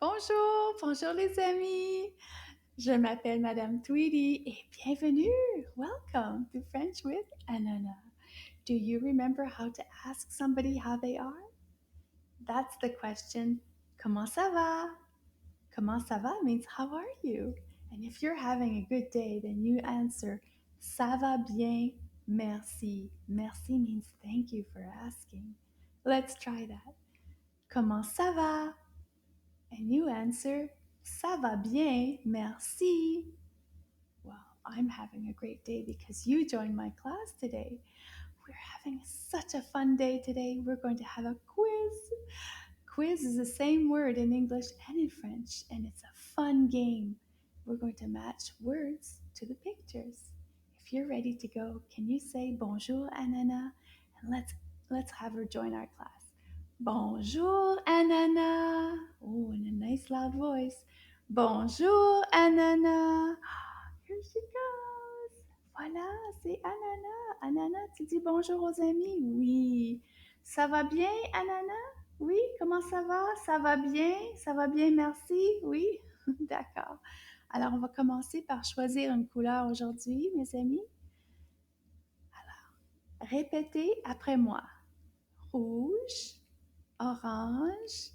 Bonjour, bonjour les amis. Je m'appelle Madame Tweedy et bienvenue. Welcome to French with Ananas. Do you remember how to ask somebody how they are? That's the question. Comment ça va? Comment ça va means how are you? And if you're having a good day, then you answer ça va bien, merci. Merci means thank you for asking. Let's try that. Comment ça va? And you answer, ça va bien, merci. Well, I'm having a great day because you joined my class today. We're having such a fun day today. We're going to have a quiz. Quiz is the same word in English and in French, and it's a fun game. We're going to match words to the pictures. If you're ready to go, can you say bonjour, Anana? And let's have her join our class. Bonjour, Anana. Oh, in a nice loud voice. Bonjour, Anana. Here she goes. Voilà, c'est Anana. Anana, tu dis bonjour aux amis? Oui. Ça va bien, Anana? Oui. Comment ça va? Ça va bien? Ça va bien, merci? Oui. D'accord. Alors, on va commencer par choisir une couleur aujourd'hui, mes amis. Alors, répétez après moi. Rouge, orange,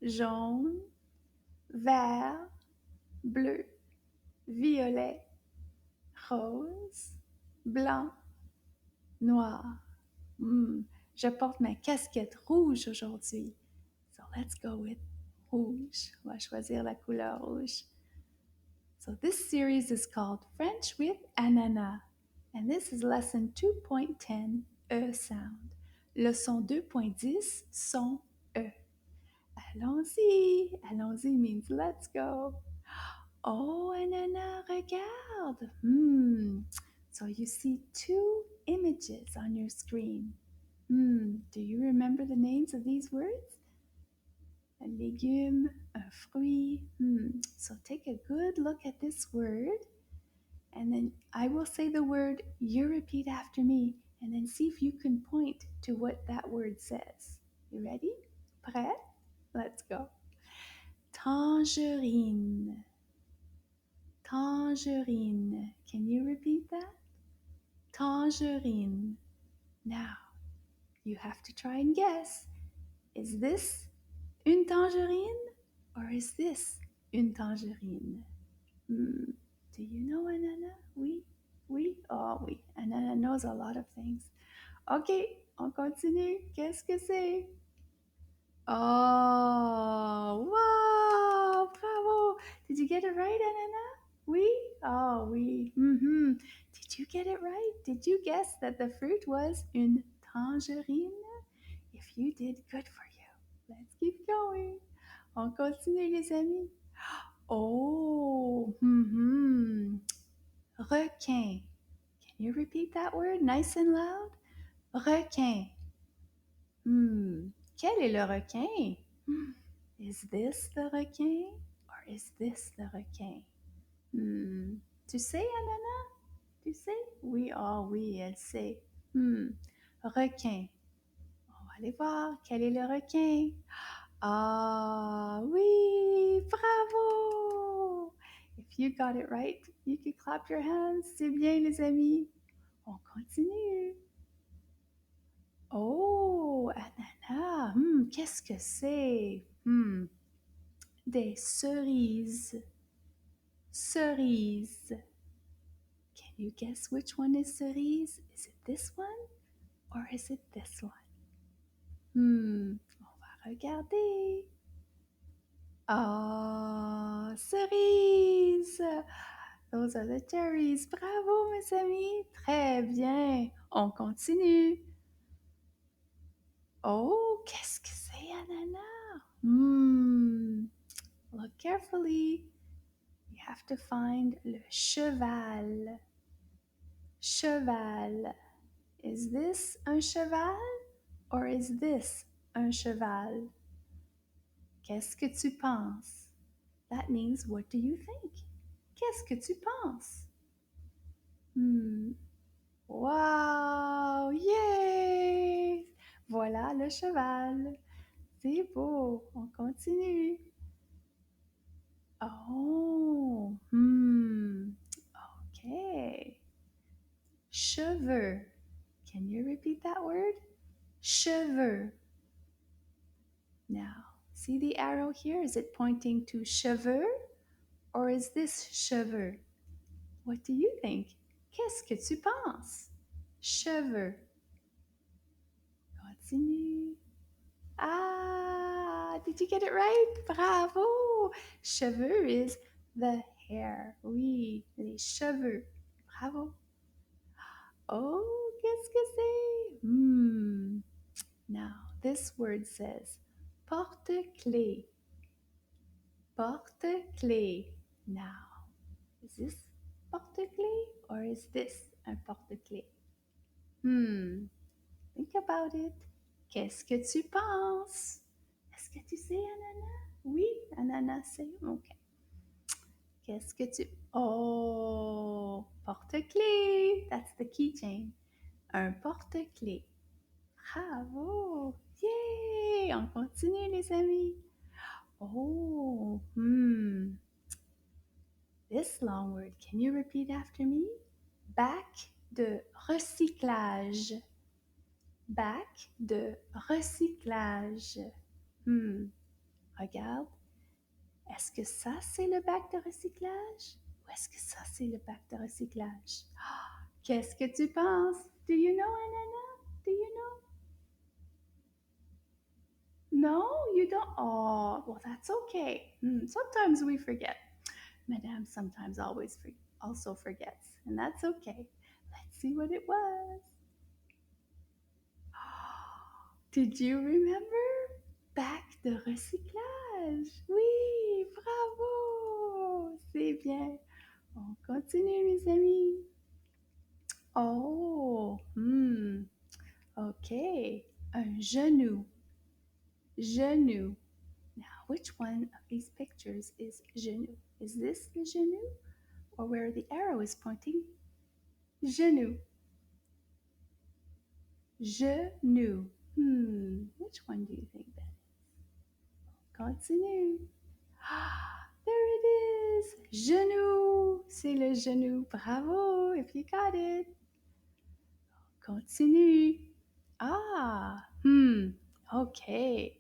jaune, vert, bleu, violet, rose, blanc, noir. Je porte ma casquette rouge aujourd'hui. So let's go with rouge. On va choisir la couleur rouge. So this series is called French with Ananas. And this is lesson 2.10, E sound. Leçon 2.10, son E. Allons-y. Allons-y means let's go. Oh, Anana, regarde. So you see two images on your screen. Do you remember the names of these words? Un légume, un fruit. So take a good look at this word, and then I will say the word, you repeat after me, and then see if you can point to what that word says. You ready? Prêt? Let's go. Tangerine. Tangerine. Can you repeat that? Tangerine. Now, you have to try and guess. Is this une tangerine or is this une tangerine? Do you know, Anana? Oui? Oui? Oh, oui. Anana knows a lot of things. Ok, on continue. Qu'est-ce que c'est? Oh, wow! Bravo! Did you get it right, Anana? Oui? Oh, oui. Did you get it right? Did you guess that the fruit was une tangerine? If you did, good for you. Let's keep going. On continue, les amis. Oh, requin. Can you repeat that word nice and loud? Requin. Quel est le requin? Is this the requin or is this the requin? Tu sais, Anana? Tu sais? Oui, oh oui, elle sait. Requin. On va aller voir. Quel est le requin? Ah oui, bravo! If you got it right, you can clap your hands. C'est bien, les amis. On continue. Oh, ananas. Qu'est-ce que c'est? Des cerises. Cerise. Can you guess which one is cerise? Is it this one or is it this one? On va regarder. Ah, cerise! Those are the cherries. Bravo, mes amis. Très bien. On continue. Oh, qu'est-ce que c'est, ananas? Look carefully. You have to find le cheval. Cheval. Is this un cheval or is this un cheval? Qu'est-ce que tu penses? That means, what do you think? Qu'est-ce que tu penses? Wow! Yay! Voilà le cheval. C'est beau. On continue. Oh, okay. Cheveux. Can you repeat that word? Cheveux. Now, see the arrow here? Is it pointing to cheveux or is this cheveux? What do you think? Qu'est-ce que tu penses? Cheveux. Continue. Ah, did you get it right? Bravo! Cheveux is the hair. Oui, les cheveux. Bravo. Oh, qu'est-ce que c'est? Now, this word says porte-clés. Porte-clés. Now, is this porte-clés or is this un porte-clés? Think about it. Qu'est-ce que tu penses? Est-ce que tu sais, Ananas? Oui, Ananas sait. OK. Qu'est-ce que tu... Oh, porte-clés. That's the keychain. Un porte-clés. Bravo! Yay! On continue, les amis. Oh, This long word, can you repeat after me? Bac de recyclage. Bac de recyclage. Regarde. Est-ce que ça, c'est le bac de recyclage? Ou est-ce que ça, c'est le bac de recyclage? Qu'est-ce que tu penses? Do you know, Anana? Do you know? No, you don't. Oh, well, that's okay. Sometimes we forget. Madame sometimes also forgets, and that's okay. Let's see what it was. Did you remember? Bac de recyclage. Oui, bravo. C'est bien. On continue, mes amis. Oh, okay. Un genou. Genou. Now, which one of these pictures is genou? Is this the genou or where the arrow is pointing? Genou. Genou. Which one do you think that is? Continue. Ah, there it is. Genou. C'est le genou. Bravo if you got it. Continue. Ah, okay.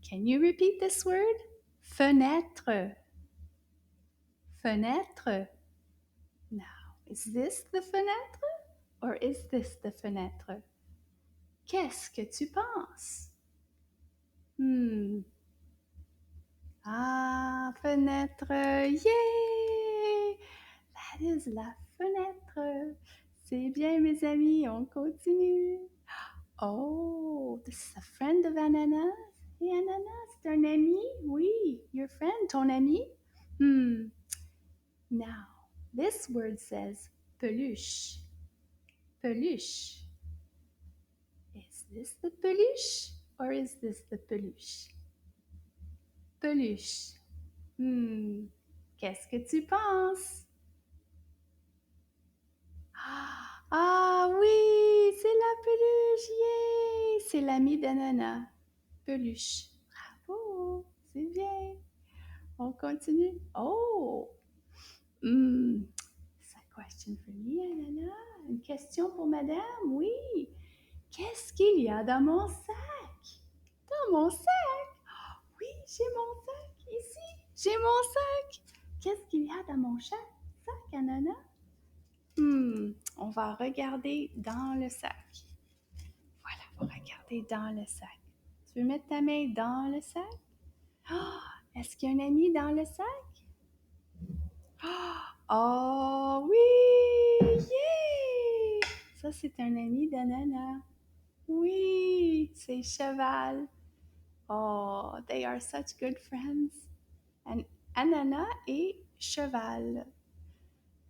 Can you repeat this word? Fenêtre. Fenêtre. Now, is this the fenêtre or is this the fenêtre? Qu'est-ce que tu penses? Ah, fenêtre. Yay! That is la fenêtre. C'est bien, mes amis, on continue. Oh, this is a friend of Ananas. Hey, Ananas, c'est un ami? Oui, your friend, ton ami? Now, this word says peluche. Peluche. Is this the peluche or is this the peluche? Peluche. Qu'est-ce que tu penses? Ah oui, c'est la peluche, yay! C'est l'ami d'Anana. Peluche. Bravo, c'est bien. On continue. Oh, c'est a question for me, Anana. Une question pour madame, oui. Qu'est-ce qu'il y a dans mon sac? Dans mon sac? Oui, j'ai mon sac ici. J'ai mon sac. Qu'est-ce qu'il y a dans mon sac, Anana? On va regarder dans le sac. Voilà, on va regarder dans le sac. Tu veux mettre ta main dans le sac? Est-ce qu'il y a un ami dans le sac? Oh oui! Yeah! Ça, c'est un ami d'Anana. Oui, c'est Cheval. Oh, they are such good friends. And Anana et Cheval.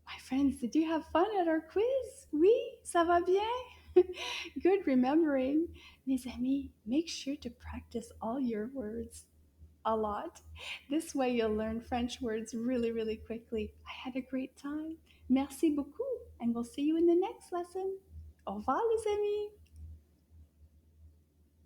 My friends, did you have fun at our quiz? Oui, ça va bien? Good remembering. Mes amis, make sure to practice all your words a lot. This way you'll learn French words really, really quickly. I had a great time. Merci beaucoup, and we'll see you in the next lesson. Au revoir, les amis.